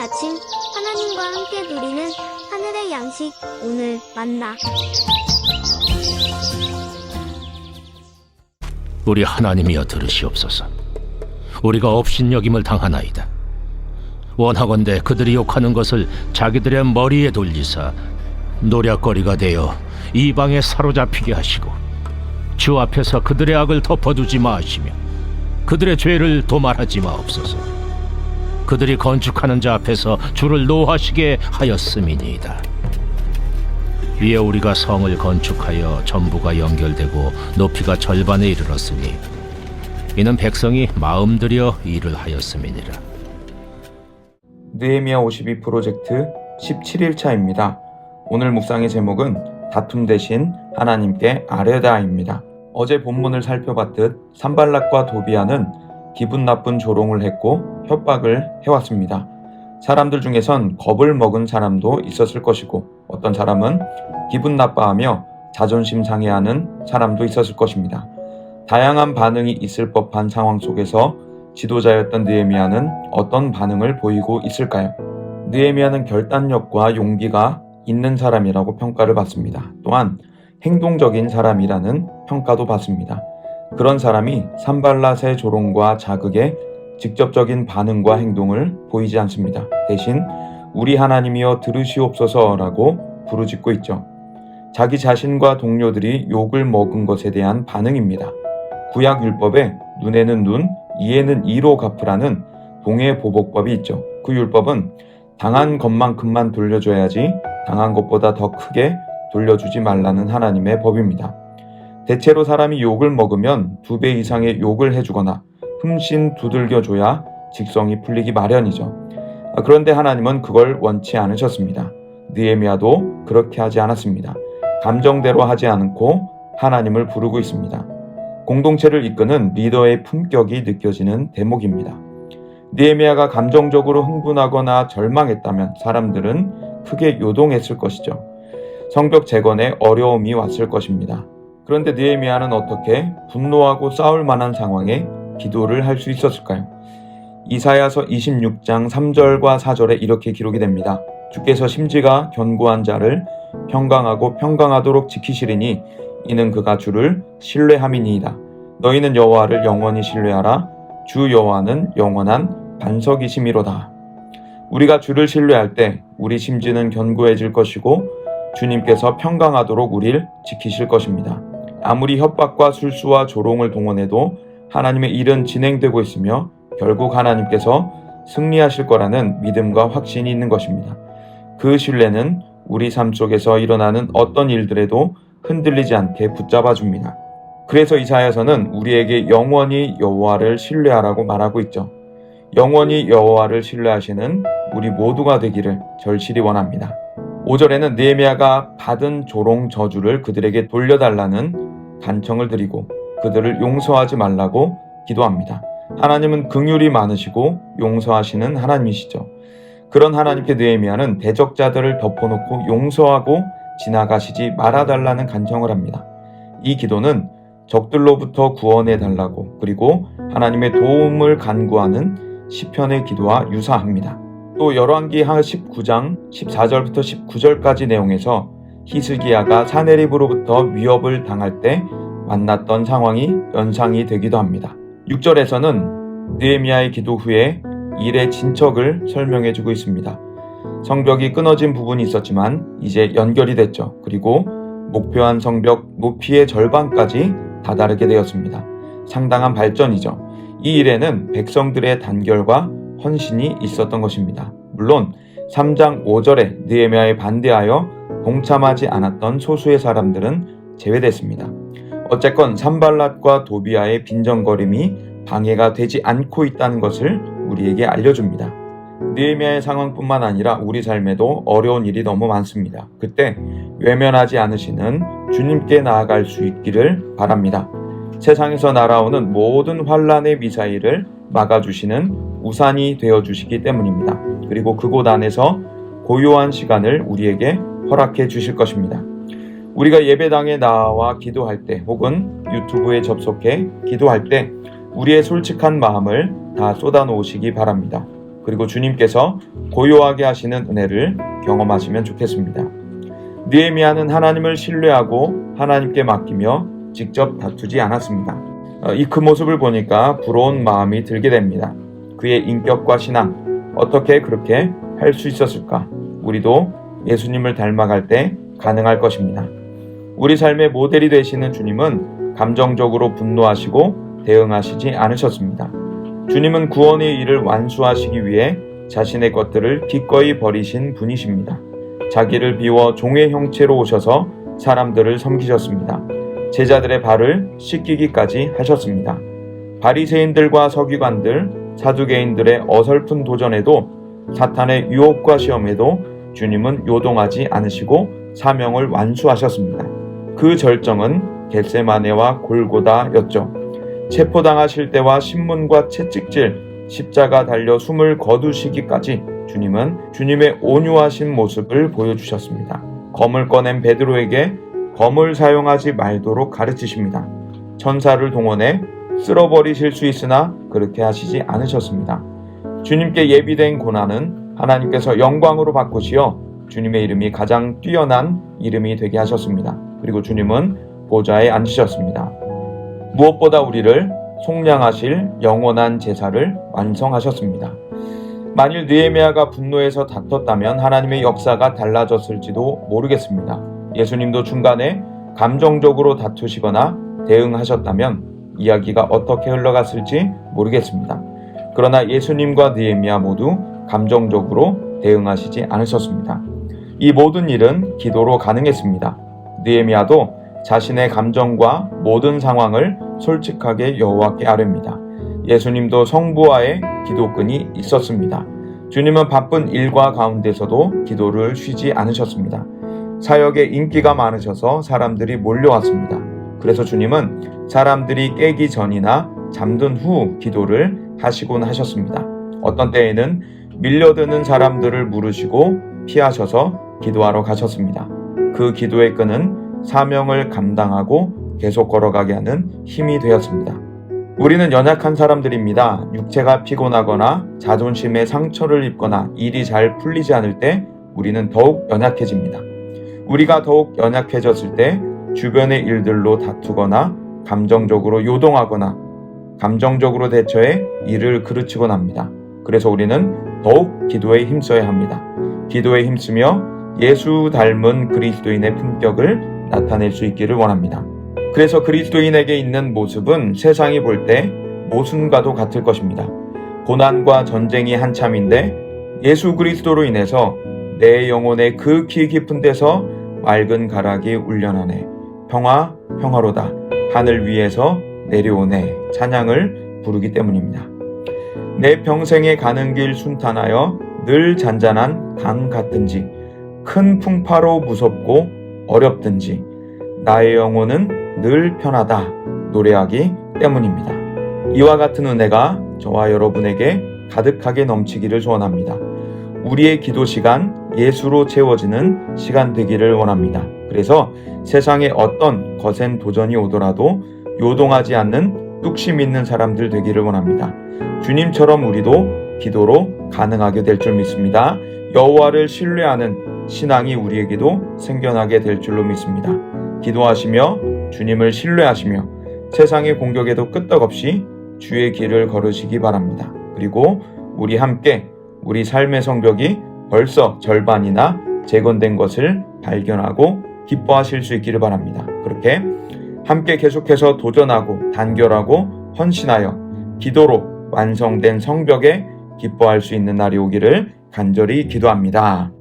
아침 하나님과 함께 누리는 하늘의 양식 오늘 만나. 우리 하나님이여 들으시옵소서. 우리가 업신여김을 당하나이다. 원하건대 그들이 욕하는 것을 자기들의 머리에 돌리사 노략거리가 되어 이방에 사로잡히게 하시고 주 앞에서 그들의 악을 덮어두지 마시며 그들의 죄를 도말하지 마옵소서. 그들이 건축하는 자 앞에서 주를 노하시게 하였음이니이다. 이에 우리가 성을 건축하여 전부가 연결되고 높이가 절반에 이르렀으니 이는 백성이 마음 들여 일을 하였음이니라. 느헤미야 52 프로젝트 17일차입니다. 오늘 묵상의 제목은 다툼 대신 하나님께 아뢰다입니다. 어제 본문을 살펴봤듯 산발락과 도비아는 기분 나쁜 조롱을 했고 협박을 해왔습니다. 사람들 중에선 겁을 먹은 사람도 있었을 것이고 어떤 사람은 기분 나빠하며 자존심 상해하는 사람도 있었을 것입니다. 다양한 반응이 있을 법한 상황 속에서 지도자였던 느헤미야는 어떤 반응을 보이고 있을까요? 느헤미야는 결단력과 용기가 있는 사람이라고 평가를 받습니다. 또한 행동적인 사람이라는 평가도 받습니다. 그런 사람이 산발랏의 조롱과 자극에 직접적인 반응과 행동을 보이지 않습니다. 대신 우리 하나님이여 들으시옵소서라고 부르짖고 있죠. 자기 자신과 동료들이 욕을 먹은 것에 대한 반응입니다. 구약 율법에 눈에는 눈, 이에는 이로 갚으라는 동해 보복법이 있죠. 그 율법은 당한 것만큼만 돌려줘야지 당한 것보다 더 크게 돌려주지 말라는 하나님의 법입니다. 대체로 사람이 욕을 먹으면 2배 이상의 욕을 해주거나 흠씬 두들겨줘야 직성이 풀리기 마련이죠. 그런데 하나님은 그걸 원치 않으셨습니다. 느헤미야도 그렇게 하지 않았습니다. 감정대로 하지 않고 하나님을 부르고 있습니다. 공동체를 이끄는 리더의 품격이 느껴지는 대목입니다. 느헤미야가 감정적으로 흥분하거나 절망했다면 사람들은 크게 요동했을 것이죠. 성벽 재건에 어려움이 왔을 것입니다. 그런데 느헤미야는 어떻게 분노하고 싸울 만한 상황에 기도를 할 수 있었을까요? 이사야서 26장 3절과 4절에 이렇게 기록이 됩니다. 주께서 심지가 견고한 자를 평강하고 평강하도록 지키시리니 이는 그가 주를 신뢰함이니이다. 너희는 여호와를 영원히 신뢰하라. 주 여호와는 영원한 반석이심이로다. 우리가 주를 신뢰할 때 우리 심지는 견고해질 것이고 주님께서 평강하도록 우리를 지키실 것입니다. 아무리 협박과 술수와 조롱을 동원해도 하나님의 일은 진행되고 있으며 결국 하나님께서 승리하실 거라는 믿음과 확신이 있는 것입니다. 그 신뢰는 우리 삶 속에서 일어나는 어떤 일들에도 흔들리지 않게 붙잡아 줍니다. 그래서 이사야서는 우리에게 영원히 여호와를 신뢰하라고 말하고 있죠. 영원히 여호와를 신뢰하시는 우리 모두가 되기를 절실히 원합니다. 5절에는 느헤미야가 받은 조롱 저주를 그들에게 돌려달라는 간청을 드리고 그들을 용서하지 말라고 기도합니다. 하나님은 긍휼이 많으시고 용서하시는 하나님이시죠. 그런 하나님께 느헤미야는 대적자들을 덮어놓고 용서하고 지나가시지 말아달라는 간청을 합니다. 이 기도는 적들로부터 구원해달라고 그리고 하나님의 도움을 간구하는 시편의 기도와 유사합니다. 또 열왕기 19장 14절부터 19절까지 내용에서 히스기야가 사네립으로부터 위협을 당할 때 만났던 상황이 연상이 되기도 합니다. 6절에서는 느헤미야의 기도 후에 일의 진척을 설명해주고 있습니다. 성벽이 끊어진 부분이 있었지만 이제 연결이 됐죠. 그리고 목표한 성벽 높이의 절반까지 다다르게 되었습니다. 상당한 발전이죠. 이 일에는 백성들의 단결과 헌신이 있었던 것입니다. 물론 3장 5절에 느헤미야에 반대하여 동참하지 않았던 소수의 사람들은 제외됐습니다. 어쨌건 산발랏과 도비아의 빈정거림이 방해가 되지 않고 있다는 것을 우리에게 알려줍니다. 느헤미야의 상황뿐만 아니라 우리 삶에도 어려운 일이 너무 많습니다. 그때 외면하지 않으시는 주님께 나아갈 수 있기를 바랍니다. 세상에서 날아오는 모든 환란의 미사일을 막아주시는 우산이 되어주시기 때문입니다. 그리고 그곳 안에서 고요한 시간을 우리에게 허락해 주실 것입니다. 우리가 예배당에 나와 기도할 때 혹은 유튜브에 접속해 기도할 때 우리의 솔직한 마음을 다 쏟아놓으시기 바랍니다. 그리고 주님께서 고요하게 하시는 은혜를 경험하시면 좋겠습니다. 느헤미야는 하나님을 신뢰하고 하나님께 맡기며 직접 다투지 않았습니다. 이 그 모습을 보니까 부러운 마음이 들게 됩니다. 그의 인격과 신앙, 어떻게 그렇게 할 수 있었을까? 우리도 예수님을 닮아갈 때 가능할 것입니다. 우리 삶의 모델이 되시는 주님은 감정적으로 분노하시고 대응하시지 않으셨습니다. 주님은 구원의 일을 완수하시기 위해 자신의 것들을 기꺼이 버리신 분이십니다. 자기를 비워 종의 형체로 오셔서 사람들을 섬기셨습니다. 제자들의 발을 씻기기까지 하셨습니다. 바리새인들과 서기관들, 사두개인들의 어설픈 도전에도 사탄의 유혹과 시험에도 주님은 요동하지 않으시고 사명을 완수하셨습니다. 그 절정은 겟세마네와 골고다였죠. 체포당하실 때와 신문과 채찍질, 십자가 달려 숨을 거두시기까지 주님은 주님의 온유하신 모습을 보여주셨습니다. 검을 꺼낸 베드로에게 검을 사용하지 말도록 가르치십니다. 천사를 동원해 쓸어버리실 수 있으나 그렇게 하시지 않으셨습니다. 주님께 예비된 고난은 하나님께서 영광으로 바꾸시어 주님의 이름이 가장 뛰어난 이름이 되게 하셨습니다. 그리고 주님은 보좌에 앉으셨습니다. 무엇보다 우리를 속량하실 영원한 제사를 완성하셨습니다. 만일 느헤미야가 분노해서 다퉜다면 하나님의 역사가 달라졌을지도 모르겠습니다. 예수님도 중간에 감정적으로 다투시거나 대응하셨다면 이야기가 어떻게 흘러갔을지 모르겠습니다. 그러나 예수님과 느헤미야 모두 감정적으로 대응하시지 않으셨습니다. 이 모든 일은 기도로 가능했습니다. 느헤미야도 자신의 감정과 모든 상황을 솔직하게 여호와께 아뢰입니다. 예수님도 성부와의 기도끈이 있었습니다. 주님은 바쁜 일과 가운데서도 기도를 쉬지 않으셨습니다. 사역에 인기가 많으셔서 사람들이 몰려왔습니다. 그래서 주님은 사람들이 깨기 전이나 잠든 후 기도를 하시곤 하셨습니다. 어떤 때에는 밀려드는 사람들을 물으시고 피하셔서 기도하러 가셨습니다. 그 기도의 끈은 사명을 감당하고 계속 걸어가게 하는 힘이 되었습니다. 우리는 연약한 사람들입니다. 육체가 피곤하거나 자존심에 상처를 입거나 일이 잘 풀리지 않을 때 우리는 더욱 연약해집니다. 우리가 더욱 연약해졌을 때 주변의 일들로 다투거나 감정적으로 요동하거나 감정적으로 대처해 일을 그르치곤 합니다. 그래서 우리는 더욱 기도에 힘써야 합니다. 기도에 힘쓰며 예수 닮은 그리스도인의 품격을 나타낼 수 있기를 원합니다. 그래서 그리스도인에게 있는 모습은 세상이 볼 때 모순과도 같을 것입니다. 고난과 전쟁이 한참인데 예수 그리스도로 인해서 내 영혼의 그 키 깊은 데서 맑은 가락이 울려나네. 평화 평화로다. 하늘 위에서 내려오네. 찬양을 부르기 때문입니다. 내 평생에 가는 길 순탄하여 늘 잔잔한 강 같든지 큰 풍파로 무섭고 어렵든지 나의 영혼은 늘 편하다 노래하기 때문입니다. 이와 같은 은혜가 저와 여러분에게 가득하게 넘치기를 소원합니다. 우리의 기도 시간 예수로 채워지는 시간 되기를 원합니다. 그래서 세상에 어떤 거센 도전이 오더라도 요동하지 않는 뚝심 있는 사람들 되기를 원합니다. 주님처럼 우리도 기도로 가능하게 될 줄 믿습니다. 여호와를 신뢰하는 신앙이 우리에게도 생겨나게 될 줄로 믿습니다. 기도하시며 주님을 신뢰하시며 세상의 공격에도 끄떡없이 주의 길을 걸으시기 바랍니다. 그리고 우리 함께 우리 삶의 성벽이 벌써 절반이나 재건된 것을 발견하고 기뻐하실 수 있기를 바랍니다. 그렇게 함께 계속해서 도전하고 단결하고 헌신하여 기도로 완성된 성벽에 기뻐할 수 있는 날이 오기를 간절히 기도합니다.